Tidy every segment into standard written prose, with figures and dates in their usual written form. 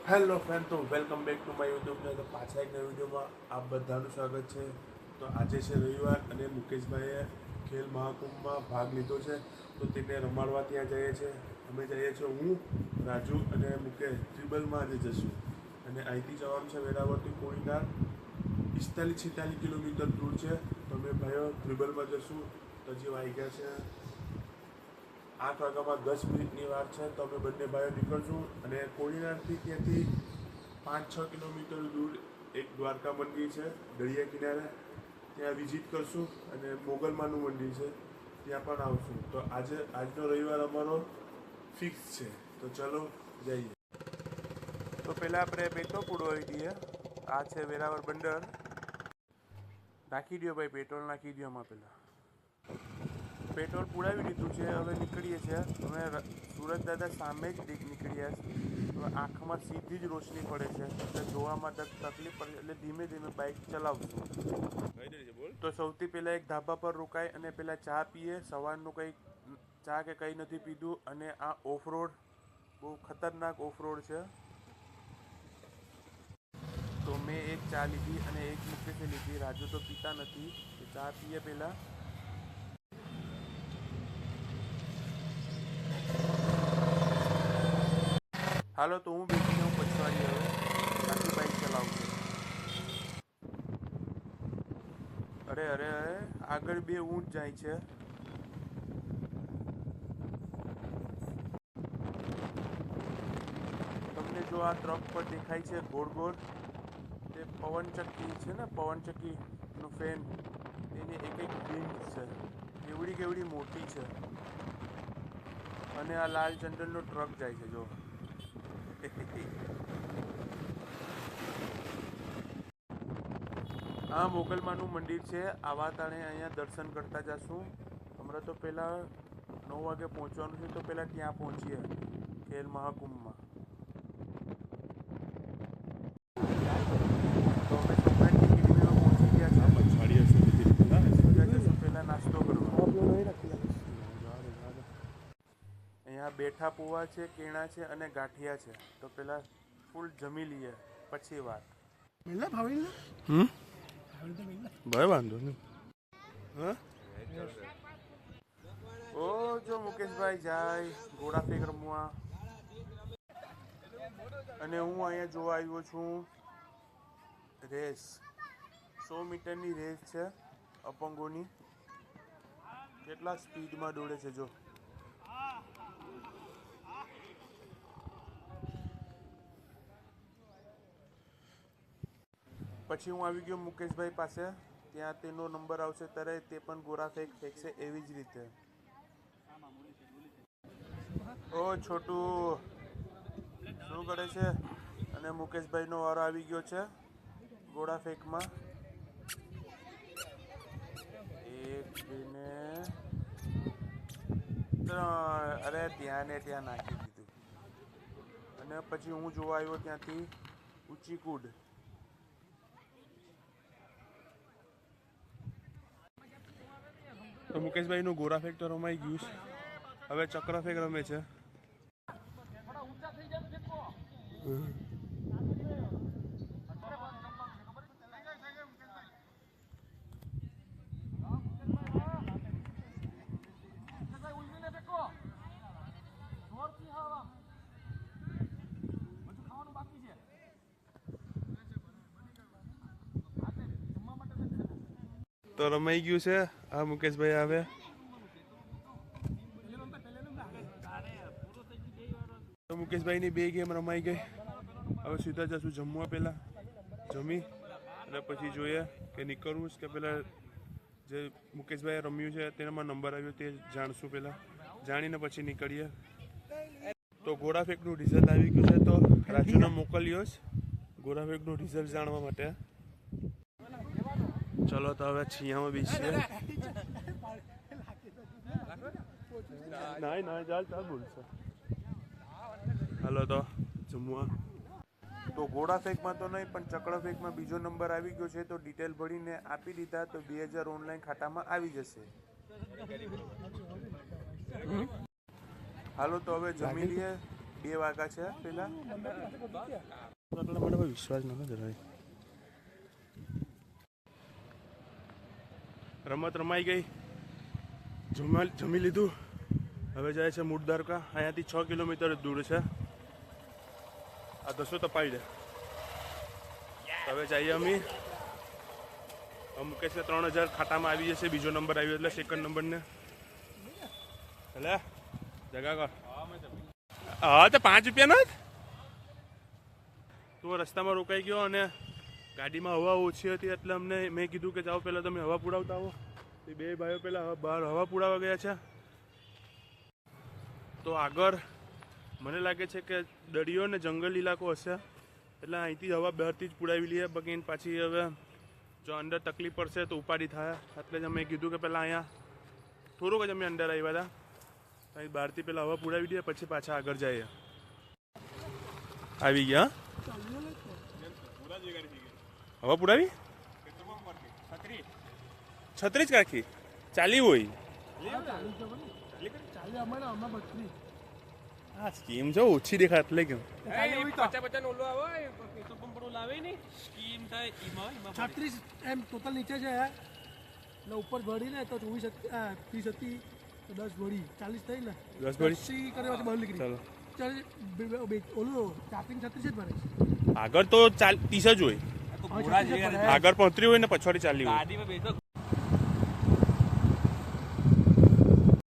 Hello friend, તો welcome back to my યુટ્યુબને. તો પાછા એક નવા વિડીયોમાં આપ બધાનું સ્વાગત છે. તો આજે છે રવિવાર અને મુકેશભાઈએ ખેલ મહાકુંભમાં ભાગ લીધો છે. તો તેને રમાડવા ત્યાં જઈએ છીએ. અમે જઈએ છીએ હું, રાજુ અને મુકેશ ટ્રિબલમાં આજે જશું. અને અહીંથી જવાનું છે વેરાવળથી કોઈના 45-46 કિલોમીટર દૂર છે. તો અમે ભાઈઓ ટ્રિબલમાં જશું. તો હજી વાગ્યા છે 8 વાગ્યામાં 10 મિનિટની વાર છે. તો અમે બંને ભાઈઓ નીકળશું અને કોડીનારથી ત્યાંથી 5-6 કિલોમીટર દૂર એક દ્વારકા મંદિર છે દરિયા કિનારે, ત્યાં વિઝિટ કરશું. અને મોગલમાનું મંદિર છે ત્યાં પણ આવશું. તો આજનો રવિવાર અમારો ફિક્સ છે. તો ચલો જઈએ. તો પહેલાં આપણે પેટ્રોલ પુરવાવી દઈએ. આ છે વેરાવળ બંદર. નાખી દો ભાઈ, પેટ્રોલ નાખી દો. આમાં પહેલાં પેટ્રોલ પુરાવી દીધું છે. હવે નીકળીએ છીએ અમે. સુરત દાદા સામે જ નીકળ્યા છે. હવે આંખમાં સીધી જ રોશની પડે છે એટલે જોવામાં તકલીફ પડે, એટલે ધીમે ધીમે બાઇક ચલાવશું. તો સૌથી પહેલાં એક ધાબા પર રોકાય અને પહેલાં ચા પીએ. સવારનું કંઈ ચા કે કંઈ નથી પીધું. અને આ ઓફરોડ બહુ ખતરનાક ઓફરોડ છે. તો મેં એક ચા લીધી અને એક મુકેશે લીધી. રાજુ તો પીતા નથી. ચા પીએ પહેલાં. હાલો, તો હું બેસીને હું પછવાડી હવે બાકી બાઇક ચલાવશે. અરે અરે અરે, આગળ બે ઊંટ જાય છે. તમને જો આ ટ્રક પર દેખાય છે ગોળ ગોળ, તે પવનચક્કી છે ને, પવનચક્કીનું ફેન. તેની એક એક વિંગ છે, કેવડી મોટી છે. અને આ લાલ ચંદનનો ટ્રક જાય છે જો. આ મોગલમાનું મંદિર છે. આવા તાણે અહીંયા દર્શન કરતા જશું. હમણાં તો પહેલાં 9 વાગે પહોંચવાનું છે. તો પહેલાં ત્યાં પહોંચીએ ખેલ મહાકુંભમાં. તો અમે સોમનાથ ટિકિટમાં પહોંચી ગયા છે. ત્યાં જશું પહેલાં નાસ્તો કરવા. અહીંયા બેઠા પૌવા છે, કેળા છે અને ગાંઠિયા છે. તો પહેલાં ફૂલ જમી લઈએ, પછી વાત. ભાઈ વાંધો નહીં. હા, ઓ જો મુકેશભાઈ જાય ઘોડા ફેંક રમવા. અને હું અહીંયા જોવા આવ્યો છું રેસ. 100 મીટરની રેસ છે અપંગોની. કેટલા સ્પીડમાં દોડે છે જો. પછી હું આવી ગયો મુકેશભાઈ પાસે. ત્યાં તેનો નંબર આવશે ત્યારે તે પણ ગોરા ફેંકશે એવી જ રીતે. ઓ છોટું શું કરે છે? અને મુકેશભાઈનો વારો આવી ગયો છે ગોળા ફેંકમાં. 1 2 ને 3. અરે ત્યાં ને ત્યાં નાખી દીધું. અને પછી હું જોવા આવ્યો ત્યાંથી ઊંચી કૂદ. તો મુકેશભાઈનું ગોરા ફેંક તો રમાઈ ગયું છે. હવે ચક્ર ફેંક રમે છે. તો રમાઈ ગયું છે. આ મુકેશભાઈ આવે. તો મુકેશભાઈની 2 ગેમ રમાઈ ગઈ. હવે સીધા જશું જમવા. પહેલાં જમી અને પછી જોઈએ કે નીકળવું કે પહેલાં જે મુકેશભાઈએ રમ્યું છે તેનામાં નંબર આવ્યો તે જાણશું. પહેલાં જાણીને પછી નીકળીએ. તો ગોળા ફેંકનું રિઝલ્ટ આવી ગયું છે. તો રાજુને મોકલ્યો છે ગોળા ફેંકનું રિઝલ્ટ જાણવા માટે. ચલો તો હવે છીયામાં બેસીએ. ના ચાલ બોલશે. હાલો તો જમવા. તો ઘોડા ફેંકમાં તો નહીં પણ ચક્ર ફેંકમાં બીજો નંબર આવી ગયો છે. તો ડિટેલ ભરીને આપી દીધા તો 2000 ઓનલાઈન ખાતામાં આવી જશે. હાલો તો હવે જમી લઈએ. 2 વાગ્યા છે પેલા મને વિશ્વાસ ન જરાય. રમત રમાઈ ગઈ, જમી લીધું. હવે જાય છે મૂળ દ્વારકા. અહીંયાથી 6 કિલોમીટર દૂર છે. આ દસો તપાવી દે. હવે જઈએ અમે. મુકેશને 3000 ખાતામાં આવી જશે. બીજો નંબર આવ્યો એટલે સેકન્ડ નંબરને એટલે જગા કર. હા તો 5 રૂપિયાનો જ. તો રસ્તામાં રોકાઈ ગયો અને ગાડીમાં હવા ઓછી હતી એટલે અમને મેં કીધું કે જાઓ પહેલાં તમે હવા પુડાવતા આવો. એ 2 ભાઈઓ પહેલાં બહાર હવા પુડાવવા ગયા છે. તો આગળ મને લાગે છે કે દરિયો ને જંગલ ઇલાકો હશે એટલે અહીંથી હવા બહારથી જ પુડાવી લઈએ. બાકી પાછી હવે જો અંદર તકલીફ પડશે તો ઉપાડી થાય. એટલે જ અમે કીધું કે પહેલાં અહીંયા થોડુંક જ અમે અંદર આવ્યા હતા. અહીં બહારથી પહેલાં હવા પુડાવી દઈએ પછી પાછા આગળ જઈએ. આવી ગયા હવા પુડાવી 36 રાખી ચાલી હોય. હા સ્કીમ જો ઓછી દેખાય એટલે કેમ 36 એમ ટોટલ નીચે છે ને ઉપર ભરી ને તો 24 30 હતી તો 10 ભરી 40 થઈ ને 10 ભરી કરે બહાર નીકળી. ચાલો ઓલું ચાપિંગ 36 જ ભરે. આગળ તો 30 જ હોય. આગળ 35 હોય ને પછવાડી 40 હોય.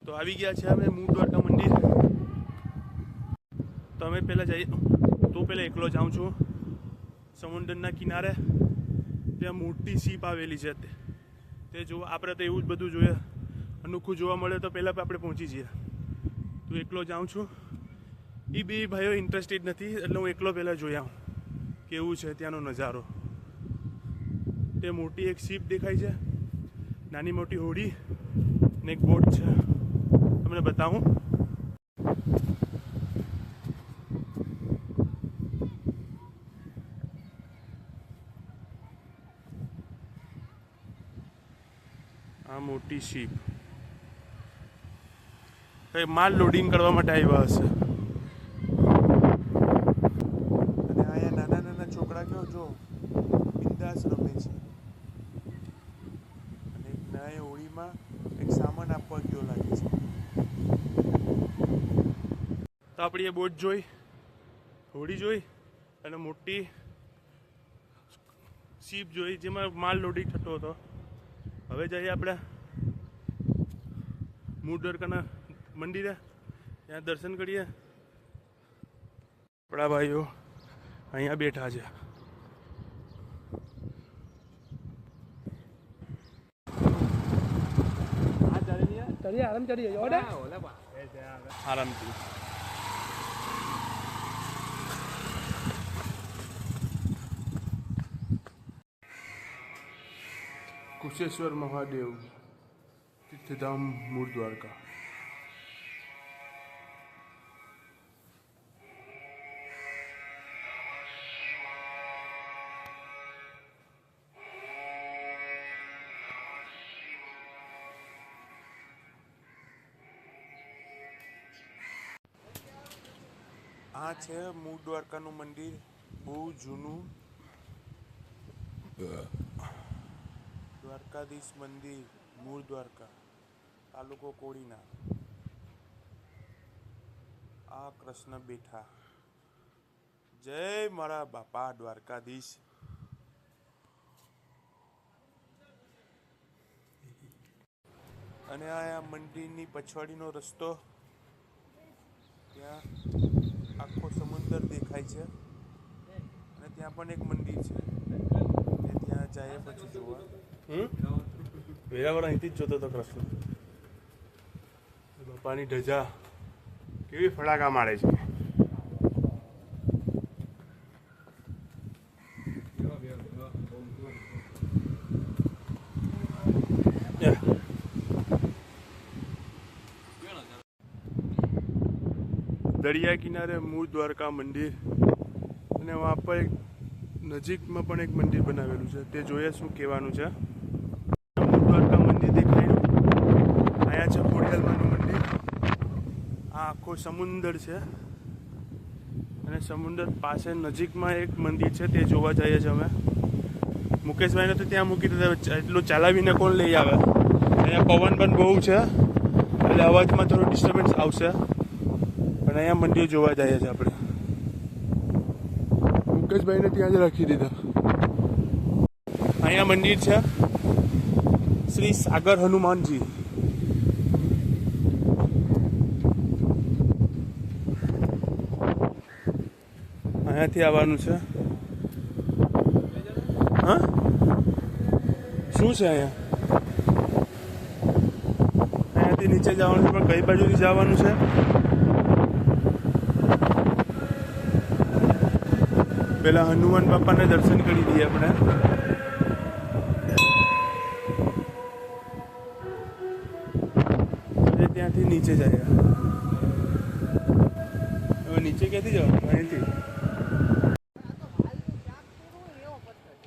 તો આવી ગયા છે અમે મૂળ દ્વારકા મંદિર. તો અમે પહેલાં જઈએ તો પહેલાં એકલો જાઉં છું સમુદ્રના કિનારે. ત્યાં મોટી સીપ આવેલી છે તે જો આપણે તો એવું જ બધું જોઈએ અનોખું જોવા મળે તો પહેલાં આપણે પહોંચી જઈએ. તો એકલો જાઉં છું. એ 2 ભાઈઓ ઇન્ટરેસ્ટેડ નથી એટલે હું એકલો પહેલાં જોઈ આવું કેવું છે ત્યાંનો નજારો. તે મોટી એક સીપ દેખાય છે, નાની મોટી હોડી ને એક બોટ છે. તમને બતાવું. આ મોટી શીપ કઈ માલ લોડિંગ કરવા માટે આવ્યા હશે. અને અહીંયા નાના નાના છોકરા કેવો જો બિંદાસ રમે છે. અને એક નાની હોડીમાં એક સામાન આપવા ગયો લાગે છે. તો આપણી એ બોટ જોઈ, હોડી જોઈ અને મોટી શીપ જોઈ જેમાં માલ લોડિંગ થતો હતો. હવે જઈએ આપણે મૂળ દ્વારકાના મંદિરે, ત્યાં દર્શન કરીએ. આપણા ભાઈઓ અહીંયા બેઠા છે. આરામથી કુશેશ્વર મહાદેવ તીર્થધામ મૂળ દ્વારકા. આ છે મૂળ દ્વારકાનું મંદિર, બહુ જૂનું દ્વારકાધીશ મંદિર, મૂળ દ્વારકા, તાલુકો કોડીના. આ કૃષ્ણ બેઠા. જય મારા બાપા દ્વારકાધીશ. અને આ મંદિરની પછવાડીનો રસ્તો, ત્યાં આખો સમુદ્ર દેખાય છે અને ત્યાં પણ એક મંદિર છે. ત્યાં જાય પછી જોવા. વેરાવળ અહીંથી જ જોતો હતો કૃષ્ણ. બાપાની ધજા કેવી ફડાકા મારે છે. દરિયા કિનારે મૂળ દ્વારકા મંદિર અને વहाँ પર એક નજીકમાં પણ એક મંદિર બનાવેલું છે. તે જોઈએ શું કહેવાનું છે. મૂળ દ્વારકા મંદિર દેખાયું. અહીંયા છે ખોડિયાલમાનું મંદિર. આ આખો સમુદ્ર છે અને સમુદ્ર પાસે નજીકમાં એક મંદિર છે તે જોવા જઈએ છીએ અમે. મુકેશભાઈને તો ત્યાં મૂકી દીધા, એટલું ચાલાવીને કોણ લઈ આવે. અહીંયા પવન પણ બહુ છે એટલે અવાજમાં થોડું ડિસ્ટર્બન્સ આવશે, પણ અહીંયા મંદિર જોવા જઈએ છીએ આપણે. મુકેશભાઈને ત્યાં જ રાખી દીધા. અહીંયા મંદિર છે શ્રી સાગર હનુમાનજી. અહીંયાથી આવવાનું છે. હા, શું છે અહીંયા? અહીંયાથી નીચે જવાનું છે, પણ કઈ બાજુથી જવાનું છે? પેલા હનુમાન બાપાને દર્શન કરી દઈએ આપણે. ત્યાંથી નીચે જાય. હવે નીચે ક્યાંથી જવાનું? અહીંથી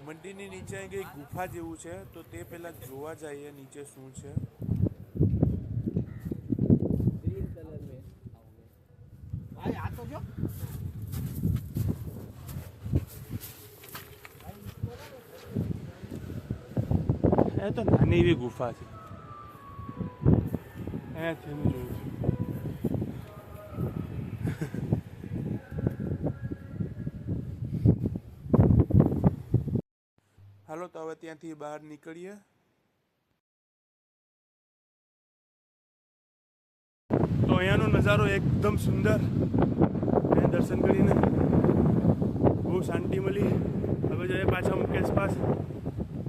મંદિરની નીચે કંઈક ગુફા જેવું છે, તો તે પહેલા જોવા જઈએ નીચે શું છે. એ તો નાની એવી ગુફા છે. અહીંયાથી હું જોયું છું. હાલો તો હવે ત્યાંથી બહાર નીકળીએ. તો અહીંયાનો નજારો એકદમ સુંદર. અહીંયા દર્શન કરીને બહુ શાંતિ મળી. હવે જઈએ પાછા મુકેશ પાસ.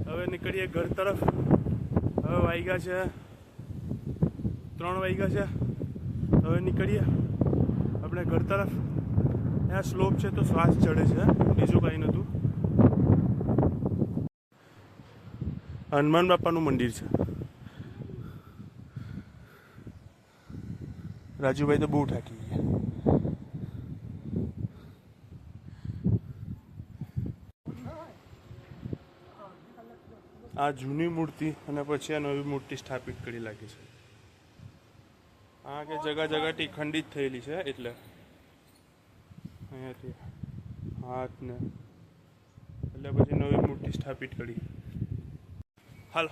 હવે નીકળીએ ઘર તરફ. હવે વાગ્યા છે 3 વાગ્યા છે. હવે નીકળીએ આપણે ઘર તરફ. ત્યાં સ્લોપ છે તો શ્વાસ ચડે છે, બીજું કંઈ નહોતું. હનુમાન બાપાનું મંદિર છે. રાજુભાઈ તો બહુ થાકી ગયા. આ જૂની મૂર્તિ અને પછી આ નવી મૂર્તિ સ્થાપિત કરી લાગી છે. આ કે જગા ખંડિત થયેલી છે એટલે અહીંયાથી હાથ ને એટલે પછી નવી મૂર્તિ સ્થાપિત કરી. હાલો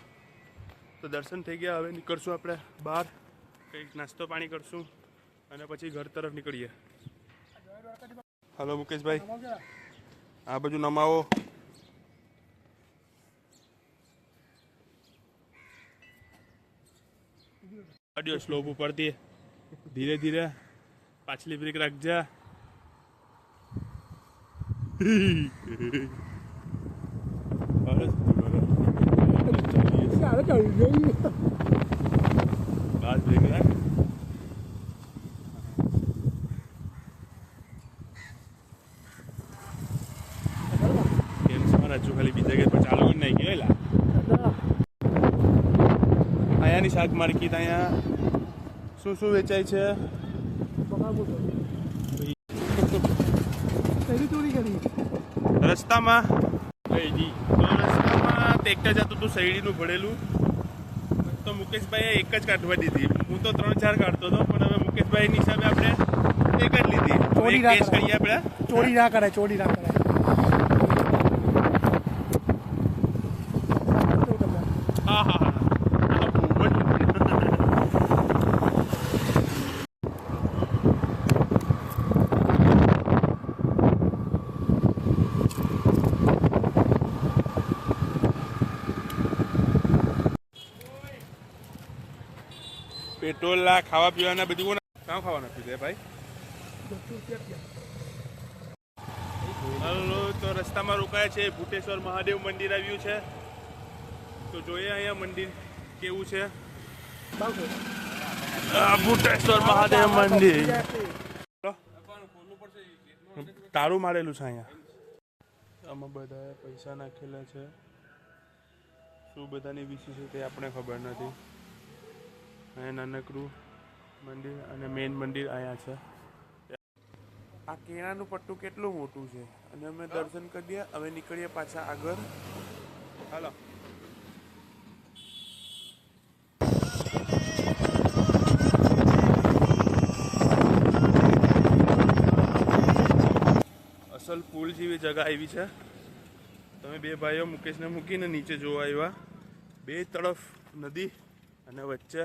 તો દર્શન થઈ ગયા. હવે નીકળશું આપણે બહાર, કંઈક નાસ્તો પાણી કરશું અને પછી ઘર તરફ નીકળીએ. હાલો મુકેશભાઈ, આ બાજુ નમાવો. ગાડીઓ સ્લોપ ઉપરથી ધીરે ધીરે પાછલી બ્રેક રાખજે. બસ બ્રેક રાખ. કેમ છે રાજુ? ખાલી બીજા ગેર પર ચાલુ નહીં ગયેલા. અહીંયાની શાક માર્કેટ, અહીંયા શું શું વેચાય છે? રસ્તામાં ટ્રેક્ટર જતું હતું શેરડીનું ભરેલું, તો મુકેશભાઈએ એક જ કાઢવા દીધી. હું તો 3-4 કાઢતો હતો, પણ હવે મુકેશભાઈની હિસાબે આપણે એક જ લીધી. ચોરી ના કરીએ આપણે. ચોરી ના કરાય, ચોરી ના કરાય. હા હા હા. પેટ્રોલ ખાવા પીવાના બધું કામ ખાવાના પીધે ભાઈ. હાલો તો રસ્તામાં રોકાયા છે. ભૂટેશ્વર મહાદેવ મંદિર આવ્યું છે, તો જોઈએ અહીંયા મંદિર કેવું છે. ભૂટેશ્વર મહાદેવ મંદિર તારું મારેલું છે. અહીંયા આમાં બધા પૈસા નાખેલા છે. શું બધાની વિશે છે તે આપણે ખબર નથી. અહીંયા નાનકડું મંદિર અને મેઇન મંદિર અહીંયા છે. આ કેળાનું પટ્ટું કેટલું મોટું છે. અને અમે દર્શન કરીએ. હવે નીકળીએ પાછા આગળ. હાલો ટોટલ પુલ જેવી જગા આવી છે. તમે બે ભાઈઓ મુકેશને મૂકીને નીચે જોવા આવ્યા. બે તરફ નદી અને વચ્ચે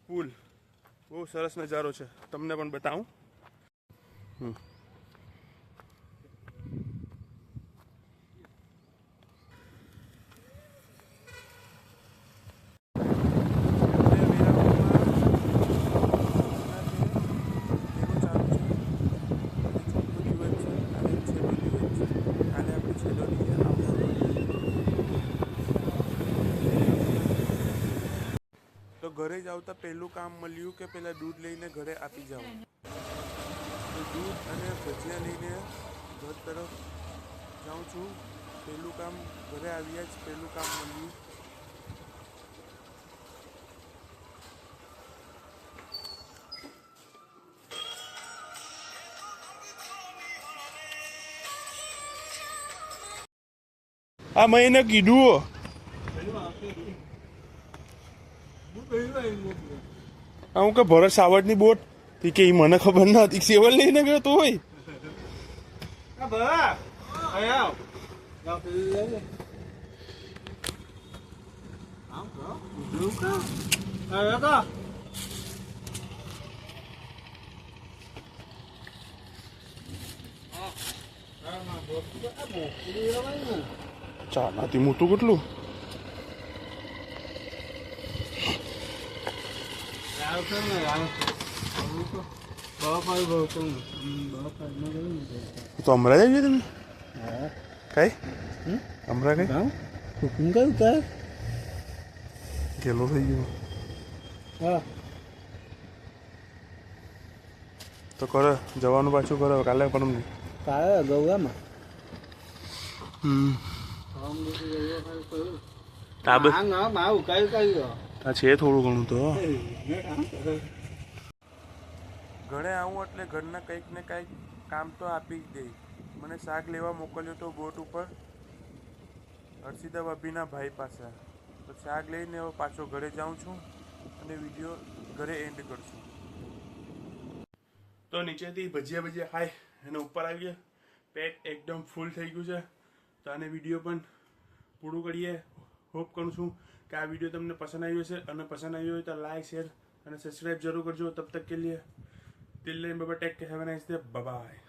પુલ. બહુ સરસ નજારો છે, તમને પણ બતાવું. તો ઘરે જ આવતા પહેલું કામ મળ્યું કે પેલા દૂધ લઈને ઘરે આપી જાઓ. તો દૂધ અને ભજીયા લઈને ઘર તરફ જાઉં છું. પહેલું કામ ઘરે આવ્યા જ પહેલું કામ મળ્યું. આ મહિને કીધું હું કે ભરત સાવડની બોટ કે મને ખબર નથી. સેવલ લઈને ગયો તો હોય. ચાલાથી મોટું કેટલું. તો હમણાં જ આવી તમે કઈ હમણાં કઈ હુકમ કયું તાર ગેલો થઈ ગયો. હા તો કરે જવાનું પાછું કરે કાલે પરમ નહીં. કાલે ગૌરામાં આ છે થોડું ઘણું તો. ઘરે આવું એટલે ઘરના કંઈક ને કંઈક કામ તો આપી જ દે. મને શાક લેવા મોકલ્યો તો બોટ ઉપર હર્ષિતા ભાભીના ભાઈ પાસે. તો શાક લઈને હવે પાછો ઘરે જાઉં છું અને વિડીયો ઘરે એન્ડ કરશું. તો નીચેથી ભજીયા ખાય અને ઉપર આવીએ. પેટ એકદમ ફૂલ થઈ ગયું છે. તો આને વિડીયો પણ પૂરું કરીએ. હોપ કરું છું કે આ વિડીયો તમને પસંદ આવ્યો હશે અને પસંદ આવ્યો હોય તો લાઈક શેર અને સબસ્ક્રાઈબ જરૂર કરજો. તબ તક કે લીએ till then bye bye. Take care. Have a nice day. Bye by.